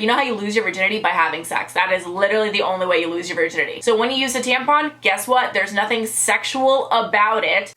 You know how you lose your virginity? By having sex. That is literally the only way you lose your virginity. So when you use a tampon, guess what? There's nothing sexual about it.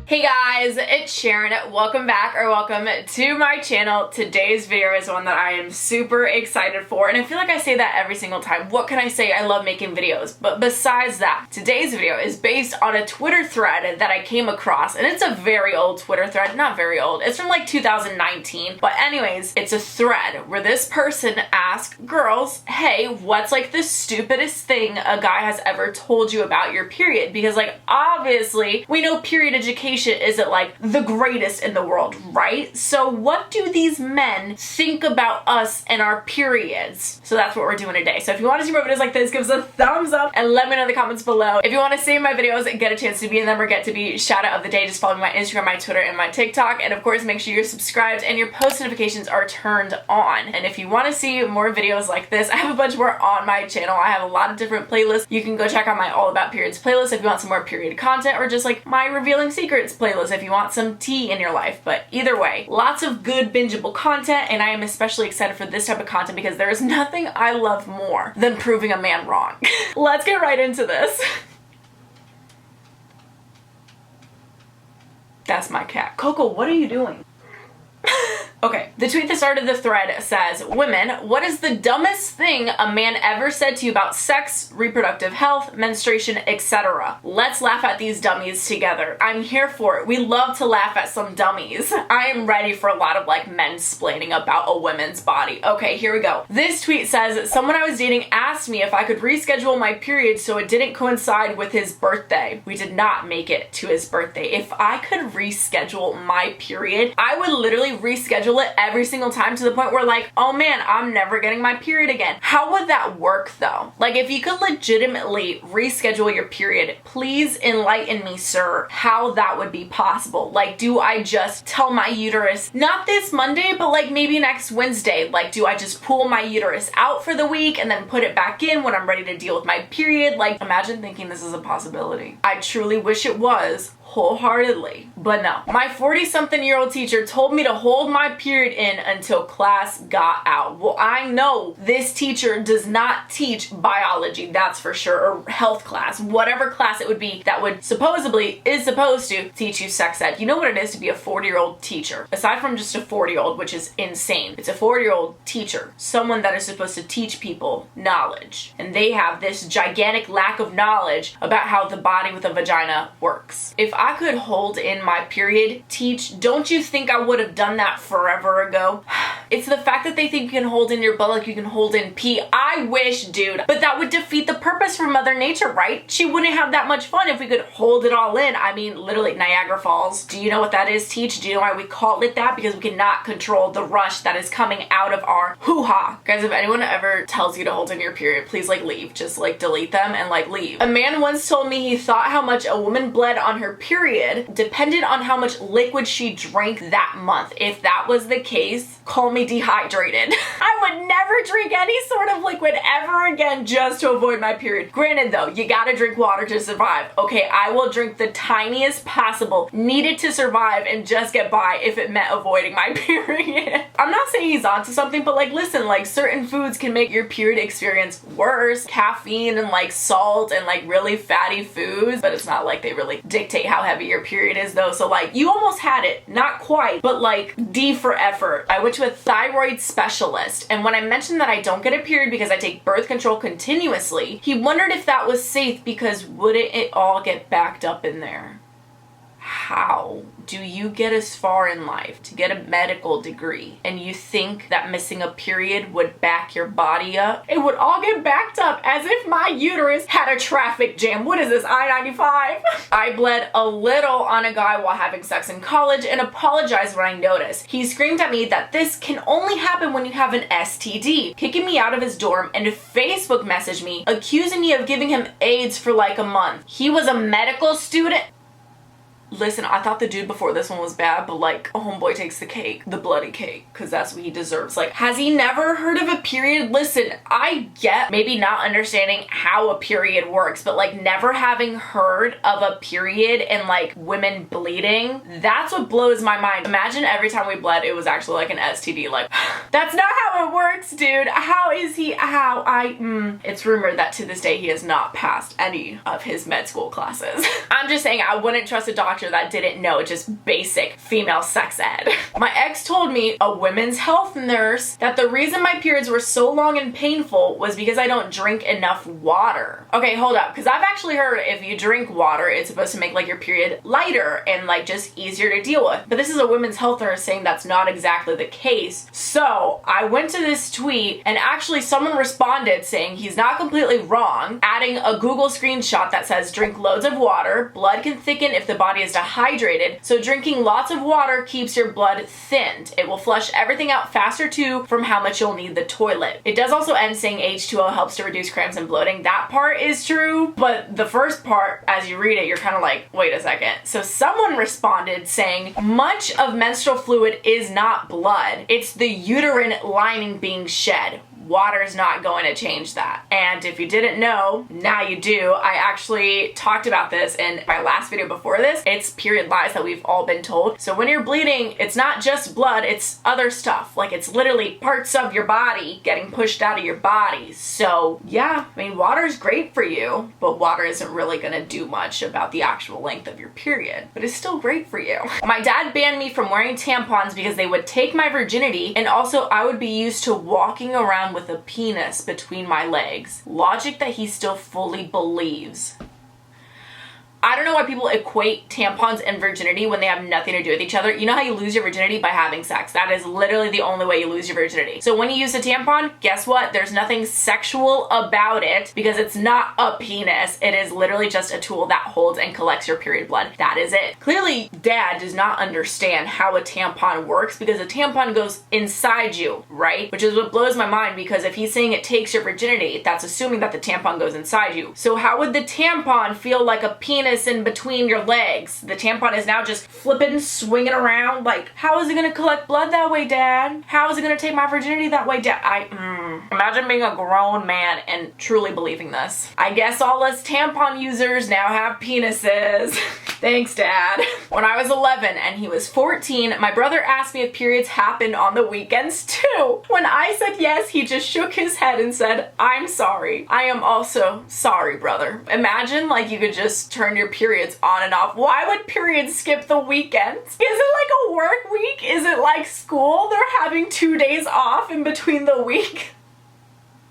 Hey guys, it's Sharon. Welcome back, or welcome to my channel. Today's video is one that I am super excited for, and I feel like I say that every single time. What can I say? I love making videos. But besides that, today's video is based on a Twitter thread that I came across, and it's a very old Twitter thread. Not very old. It's from like 2019. But anyways, it's a thread where this person asked girls, hey, what's like the stupidest thing a guy has ever told you about your period? Because like, obviously, we know period education isn't like the greatest in the world, right? So what do these men think about us and our periods? So that's what we're doing today. So if you want to see more videos like this, give us a thumbs up and let me know in the comments below. If you want to see my videos and get a chance to be in them or get to be shout out of the day, just follow me on my Instagram, my Twitter, and my TikTok. And of course, make sure you're subscribed and your post notifications are turned on. And if you want to see more videos like this, I have a bunch more on my channel. I have a lot of different playlists. You can go check out my All About Periods playlist if you want some more period content, or just like my Revealing Secrets playlist if you want some tea in your life. But either way, lots of good bingeable content, and I am especially excited for this type of content because there is nothing I love more than proving a man wrong. Let's get right into this. That's my cat. Coco, what are you doing? Okay, the tweet that started the thread says, women, what is the dumbest thing a man ever said to you about sex, reproductive health, menstruation, etc.? Let's laugh at these dummies together. I'm here for it. We love to laugh at some dummies. I am ready for a lot of like men-splaining about a woman's body. Okay, here we go. This tweet says, someone I was dating asked me if I could reschedule my period so it didn't coincide with his birthday. We did not make it to his birthday. If I could reschedule my period, I would literally reschedule it every single time to the point where like, oh man, I'm never getting my period again. How would that work though? Like if you could legitimately reschedule your period, please enlighten me, sir, how that would be possible. Like, do I just tell my uterus, not this Monday, but like maybe next Wednesday? Like, do I just pull my uterus out for the week and then put it back in when I'm ready to deal with my period? Like, imagine thinking this is a possibility. I truly wish it was, wholeheartedly, but no. My 40-something-year-old teacher told me to hold my period in until class got out. Well, I know this teacher does not teach biology, that's for sure, or health class, whatever class it would be that would supposedly is supposed to teach you sex ed. You know what it is to be a 40-year-old teacher, aside from just a 40-year-old, which is insane. It's a 40-year-old teacher, someone that is supposed to teach people knowledge, and they have this gigantic lack of knowledge about how the body with a vagina works. If I could hold in my period, teach, don't you think I would have done that forever ago? It's the fact that they think you can hold in your butt like you can hold in pee. I wish, dude, but that would defeat the purpose for Mother Nature, right? She wouldn't have that much fun if we could hold it all in. I mean, literally, Niagara Falls. Do you know what that is, teach? Do you know why we call it that? Because we cannot control the rush that is coming out of our hoo-ha. Guys, if anyone ever tells you to hold in your period, please like leave. Just like delete them and like leave. A man once told me he thought how much a woman bled on her period depended on how much liquid she drank that month. If that was the case, call me dehydrated. I would never drink any sort of liquid ever again just to avoid my period. Granted though, you gotta drink water to survive. Okay, I will drink the tiniest possible needed to survive and just get by if it meant avoiding my period. I'm not saying he's onto something, but like listen, like certain foods can make your period experience worse. Caffeine and like salt and like really fatty foods, but it's not like they really dictate how heavy your period is though. So like you almost had it, not quite, but like D for effort. I went to a thyroid specialist, and when I mentioned that I don't get a period because I take birth control continuously, he wondered if that was safe because wouldn't it all get backed up in there? How do you get as far in life to get a medical degree and you think that missing a period would back your body up? It would all get backed up as if my uterus had a traffic jam. What is this, I-95? I bled a little on a guy while having sex in college and apologized when I noticed. He screamed at me that this can only happen when you have an STD, kicking me out of his dorm, and Facebook messaged me accusing me of giving him AIDS for like a month. He was a medical student. Listen, I thought the dude before this one was bad, but like, a homeboy takes the cake, the bloody cake, because that's what he deserves. Like, has he never heard of a period? Listen, I get maybe not understanding how a period works, but like never having heard of a period and like women bleeding, that's what blows my mind. Imagine every time we bled, it was actually like an STD. Like, that's not how it works, dude. How is he? It's rumored that to this day he has not passed any of his med school classes. I'm just saying, I wouldn't trust a doctor that didn't know just basic female sex ed. My ex told me, a women's health nurse, that the reason my periods were so long and painful was because I don't drink enough water. Okay, hold up, because I've actually heard if you drink water, it's supposed to make like your period lighter and like just easier to deal with. But this is a women's health nurse saying that's not exactly the case. So I went to this tweet and actually someone responded saying he's not completely wrong, adding a Google screenshot that says drink loads of water, blood can thicken if the body is dehydrated, so drinking lots of water keeps your blood thinned. It will flush everything out faster too from how much you'll need the toilet. It does also end saying H2O helps to reduce cramps and bloating. That part is true, but the first part, as you read it, you're kind of like, wait a second. So someone responded saying, much of menstrual fluid is not blood. It's the uterine lining being shed. Water is not going to change that. And if you didn't know, now you do. I actually talked about this in my last video before this. It's period lies that we've all been told. So when you're bleeding, it's not just blood, it's other stuff. Like, it's literally parts of your body getting pushed out of your body. So yeah, I mean, water is great for you, but water isn't really gonna do much about the actual length of your period, but it's still great for you. My dad banned me from wearing tampons because they would take my virginity, and also I would be used to walking around with a penis between my legs. Logic that he still fully believes. I don't know why people equate tampons and virginity when they have nothing to do with each other. You know how you lose your virginity? By having sex. That is literally the only way you lose your virginity. So when you use a tampon, guess what? There's nothing sexual about it because it's not a penis. It is literally just a tool that holds and collects your period blood. That is it. Clearly, dad does not understand how a tampon works because a tampon goes inside you, right? Which is what blows my mind, because if he's saying it takes your virginity, that's assuming that the tampon goes inside you. So how would the tampon feel like a penis in between your legs? The tampon is now just flipping, swinging around. Like, how is it gonna collect blood that way, dad? How is it gonna take my virginity that way, dad? Imagine being a grown man and truly believing this. I guess all us tampon users now have penises. Thanks, dad. When I was 11 and he was 14, my brother asked me if periods happened on the weekends too. When I said yes, he just shook his head and said, I'm sorry. I am also sorry, brother. Imagine like you could just turn your periods on and off. Why would periods skip the weekends? Is it like a work week? Is it like school? They're having 2 days off in between the week.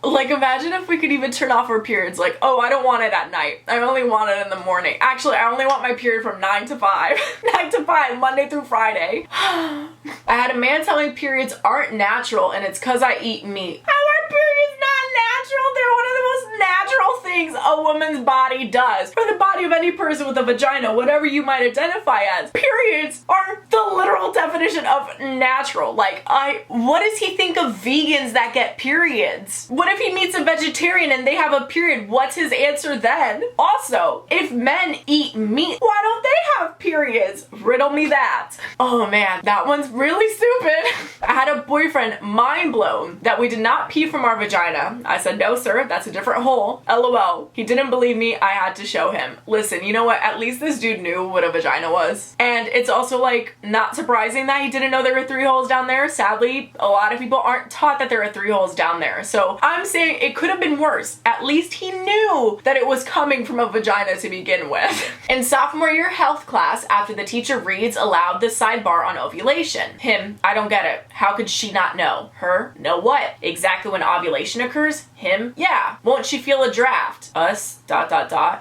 Like, imagine if we could even turn off our periods. Like, oh, I don't want it at night. I only want it in the morning. Actually, I only want my period from 9 to 5. 9 to 5, Monday through Friday. I had a man tell me periods aren't natural and it's because I eat meat. How are periods not natural? They're one of the most natural things a woman's body does. For the body of any person with a vagina, whatever you might identify as. Periods are the literal definition of natural. Like, what does he think of vegans that get periods? What if he meets a vegetarian and they have a period? What's his answer then? Also, if men eat meat, why don't they have periods? Riddle me that. Oh man, that one's really stupid. I had a boyfriend, mind blown, that we did not pee from our vagina. I said, no sir, that's a different hole. LOL. He didn't believe me. I had to show him. Listen, you know what? At least this dude knew what a vagina was. And it's also like not surprising that he didn't know there were 3 holes down there. Sadly, a lot of people aren't taught that there are 3 holes down there. So I'm saying it could have been worse. At least he knew that it was coming from a vagina to begin with. In sophomore year health class, after the teacher reads aloud the sidebar on ovulation. Him, I don't get it. How could she not know? Her, know what? Exactly when ovulation occurs? Him, yeah. Won't she feel a draft? Us, ...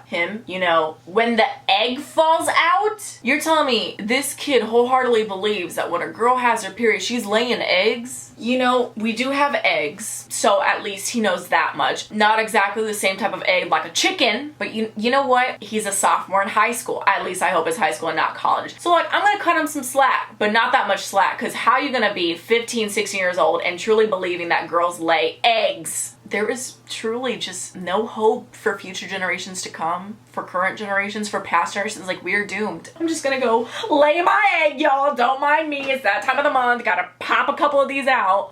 Him, you know, when the egg falls out? You're telling me this kid wholeheartedly believes that when a girl has her period, she's laying eggs? You know, we do have eggs, so at least he knows that much. Not exactly the same type of egg like a chicken, but you know what? He's a sophomore in high school. At least I hope it's high school and not college. So like, I'm gonna cut him some slack, but not that much slack, because how are you gonna be 15, 16 years old and truly believing that girls lay eggs? there is truly just no hope for future generations to come, for current generations, for past generations. Like, we're doomed. I'm just gonna go lay my egg, y'all. Don't mind me. It's that time of the month. Gotta pop a couple of these out.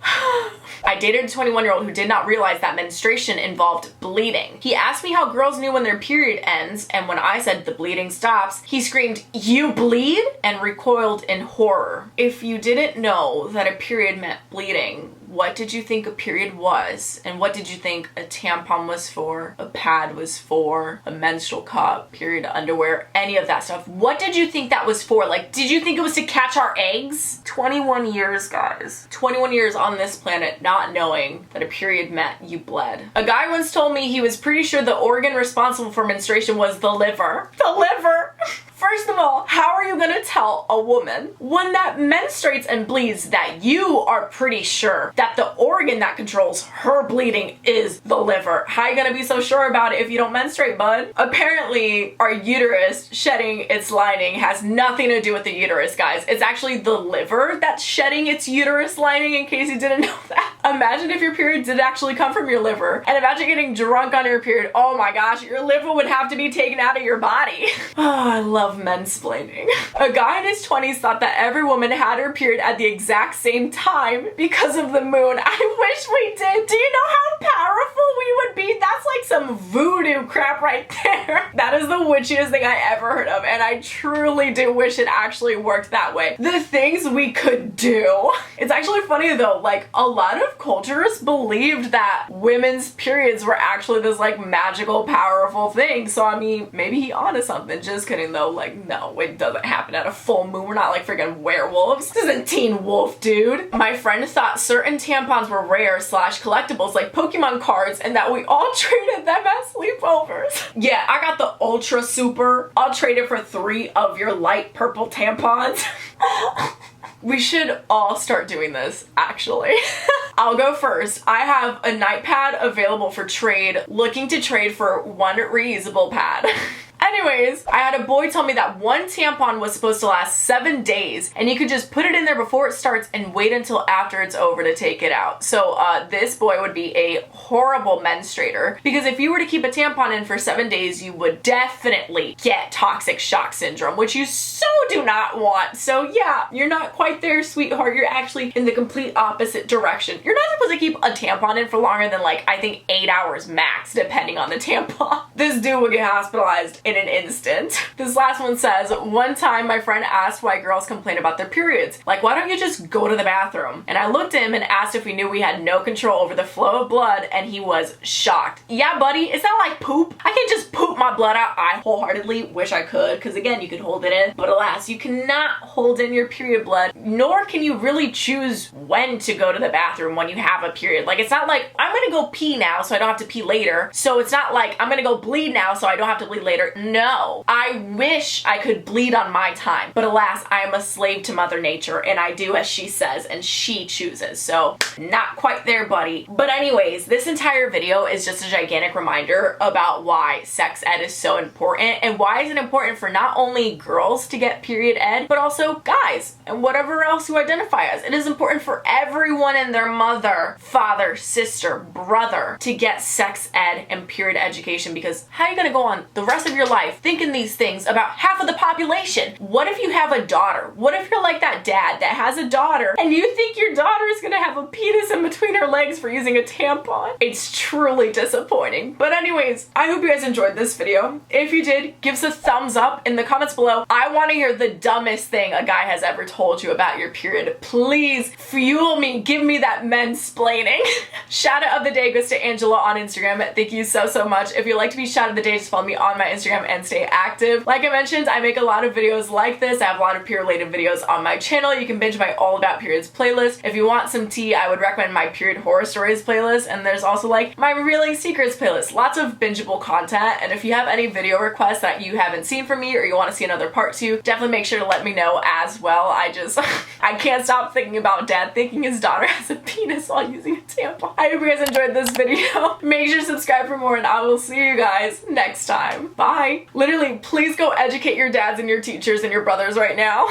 I dated a 21-year-old who did not realize that menstruation involved bleeding. He asked me how girls knew when their period ends, and when I said the bleeding stops, he screamed, "You bleed?" and recoiled in horror. If you didn't know that a period meant bleeding, what did you think a period was? And what did you think a tampon was for, a pad was for, a menstrual cup, period underwear, any of that stuff? What did you think that was for? Like, did you think it was to catch our eggs? 21 years, guys. 21 years on this planet not knowing that a period meant you bled. A guy once told me he was pretty sure the organ responsible for menstruation was the liver. The liver! First of all, how are you gonna tell a woman when that menstruates and bleeds that you are pretty sure that the organ that controls her bleeding is the liver? How are you gonna be so sure about it if you don't menstruate, bud? Apparently, our uterus shedding its lining has nothing to do with the uterus, guys. It's actually the liver that's shedding its uterus lining, in case you didn't know that. Imagine if your period did actually come from your liver, and imagine getting drunk on your period. Oh my gosh, your liver would have to be taken out of your body. Oh, I love mansplaining. A guy in his 20s thought that every woman had her period at the exact same time because of the moon. I wish we did. Do you know how powerful we would be? That's like some voodoo crap right there. That is the witchiest thing I ever heard of, and I truly do wish it actually worked that way. The things we could do. It's actually funny though, like a lot of cultures believed that women's periods were actually this like magical, powerful thing. So I mean, maybe he onto something. Just kidding though. Like, no, it doesn't happen at a full moon. We're not like freaking werewolves. This isn't Teen Wolf, dude. My friend thought certain tampons were rare / collectibles like Pokemon cards, and that we all traded them at sleepovers. Yeah, I got the ultra super. I'll trade it for 3 of your light purple tampons. We should all start doing this, actually. I'll go first. I have a night pad available for trade, looking to trade for 1 reusable pad. Anyways, I had a boy tell me that 1 tampon was supposed to last 7 days, and you could just put it in there before it starts and wait until after it's over to take it out. So this boy would be a horrible menstruator, because if you were to keep a tampon in for 7 days, you would definitely get toxic shock syndrome, which you so do not want. So yeah, you're not quite there, sweetheart. You're actually in the complete opposite direction. You're not supposed to keep a tampon in for longer than like, I think 8 hours max, depending on the tampon. This dude would get hospitalized in an instant. This last one says, one time my friend asked why girls complain about their periods. Like, why don't you just go to the bathroom? And I looked at him and asked if we knew we had no control over the flow of blood, and he was shocked. Yeah, buddy, it's not like poop. I can't just poop my blood out. I wholeheartedly wish I could, because again, you could hold it in, but alas, you cannot hold in your period blood, nor can you really choose when to go to the bathroom when you have a period. Like, it's not like, I'm gonna go pee now so I don't have to pee later. So it's not like, I'm gonna go bleed now so I don't have to bleed later. No, I wish I could bleed on my time, but alas, I am a slave to Mother Nature, and I do as she says and she chooses. So not quite there, buddy. But anyways, this entire video is just a gigantic reminder about why sex ed is so important, and why is it important for not only girls to get period ed, but also guys and whatever else you identify as. It is important for everyone and their mother, father, sister, brother to get sex ed and period education, because how are you gonna go on the rest of your life thinking these things about half of the population? What if you have a daughter? What if you're like that dad that has a daughter and you think your daughter is gonna have a penis in between her legs for using a tampon? It's truly disappointing. But anyways, I hope you guys enjoyed this video. If you did, give us a thumbs up in the comments below. I want to hear the dumbest thing a guy has ever told you about your period. Please fuel me. Give me that mansplaining. Shout out of the day goes to Angela on Instagram. Thank you so much. If you'd like to be shout out of the day, just follow me on my Instagram and stay active. Like I mentioned, I make a lot of videos like this. I have a lot of period related videos on my channel. You can binge my All About Periods playlist. If you want some tea, I would recommend my period horror stories playlist, and there's also like my revealing secrets playlist. Lots of bingeable content, and if you have any video requests that you haven't seen from me or you want to see another part 2, definitely make sure to let me know as well. I can't stop thinking about dad thinking his daughter has a penis while using a tampon. I hope you guys enjoyed this video. Make sure to subscribe for more, and I will see you guys next time. Bye. Literally, please go educate your dads and your teachers and your brothers right now.